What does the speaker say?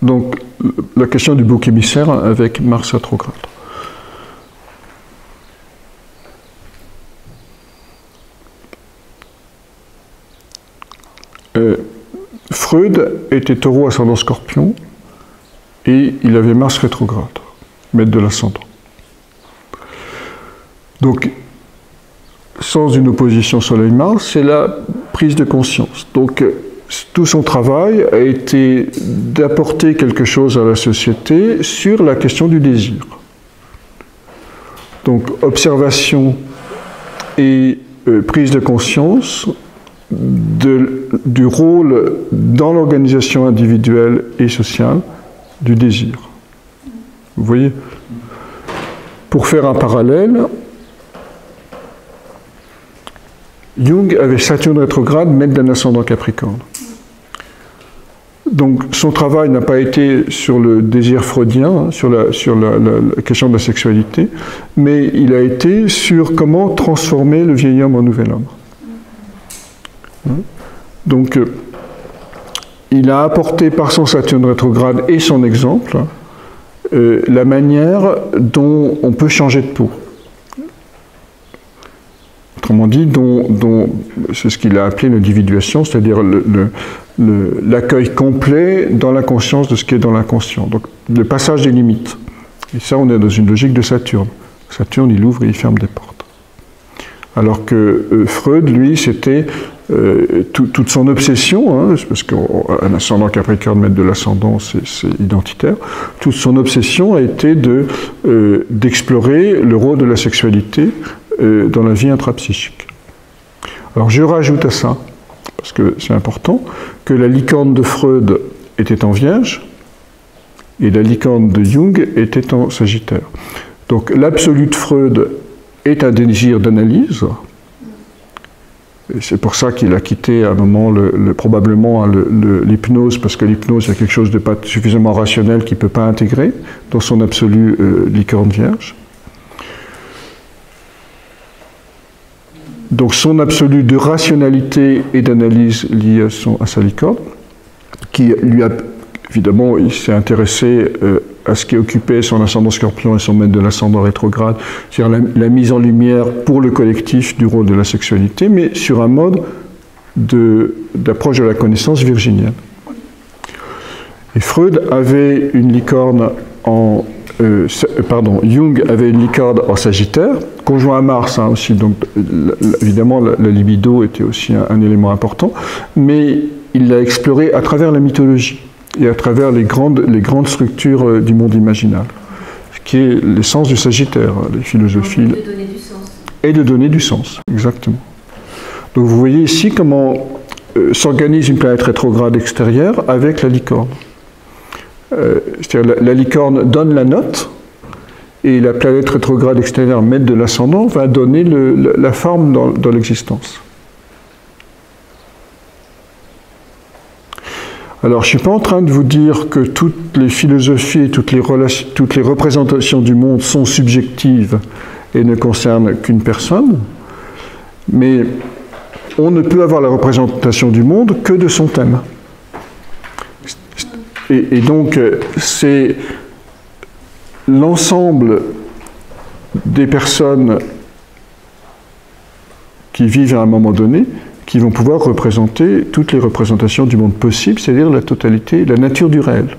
Donc, la question du bouc émissaire avec Mars rétrograde. Freud était taureau ascendant scorpion et il avait Mars rétrograde, maître de l'ascendant. Donc, sens d'une opposition Soleil-Mars, c'est la prise de conscience. Donc, tout son travail a été d'apporter quelque chose à la société sur la question du désir. Donc, observation et prise de conscience du rôle dans l'organisation individuelle et sociale du désir. Vous voyez? Pour faire un parallèle, Jung avait Saturne rétrograde, maître d'un ascendant Capricorne. Donc son travail n'a pas été sur le désir freudien, sur la question de la sexualité, mais il a été sur comment transformer le vieil homme en nouvel homme. Donc il a apporté par son Saturne rétrograde et son exemple la manière dont on peut changer de peau. Autrement dit, c'est ce qu'il a appelé l'individuation, c'est-à-dire l'accueil complet dans la conscience de ce qui est dans l'inconscient. Donc, le passage des limites. Et ça, on est dans une logique de Saturne. Saturne, il ouvre et il ferme des portes. Alors que Freud, lui, c'était toute son obsession, parce qu'un ascendant Capricorne, maître de l'ascendant, c'est identitaire, toute son obsession a été d'explorer le rôle de la sexualité dans la vie intrapsychique. Alors je rajoute à ça, parce que c'est important, que la licorne de Freud était en Vierge et la licorne de Jung était en Sagittaire. Donc l'absolu de Freud est un désir d'analyse. C'est pour ça qu'il a quitté à un moment probablement l'hypnose, parce que l'hypnose, c'est quelque chose de pas suffisamment rationnel qu'il ne peut pas intégrer dans son absolu licorne vierge. Donc son absolu de rationalité et d'analyse lié à sa licorne, qui lui a, évidemment, il s'est intéressé à ce qui occupait son ascendant scorpion et son maître de l'ascendant rétrograde, c'est-à-dire la mise en lumière pour le collectif du rôle de la sexualité, mais sur un mode d'approche de la connaissance virginienne. Et Freud avait une licorne Jung avait une licorne en Sagittaire, conjoint à Mars aussi, donc évidemment la libido était aussi un élément important, mais il l'a exploré à travers la mythologie et à travers les grandes structures du monde imaginal, ce qui est l'essence du Sagittaire, les philosophies. De donner du sens. Et de donner du sens, exactement. Donc vous voyez ici comment s'organise une planète rétrograde extérieure avec la licorne. C'est-à-dire la licorne donne la note et la planète rétrograde extérieure, maître de l'ascendant, va donner la forme dans l'existence. Alors, je ne suis pas en train de vous dire que toutes les philosophies et toutes les représentations du monde sont subjectives et ne concernent qu'une personne, mais on ne peut avoir la représentation du monde que de son thème. Et donc, c'est l'ensemble des personnes qui vivent à un moment donné qui vont pouvoir représenter toutes les représentations du monde possible, c'est-à-dire la totalité, la nature du réel.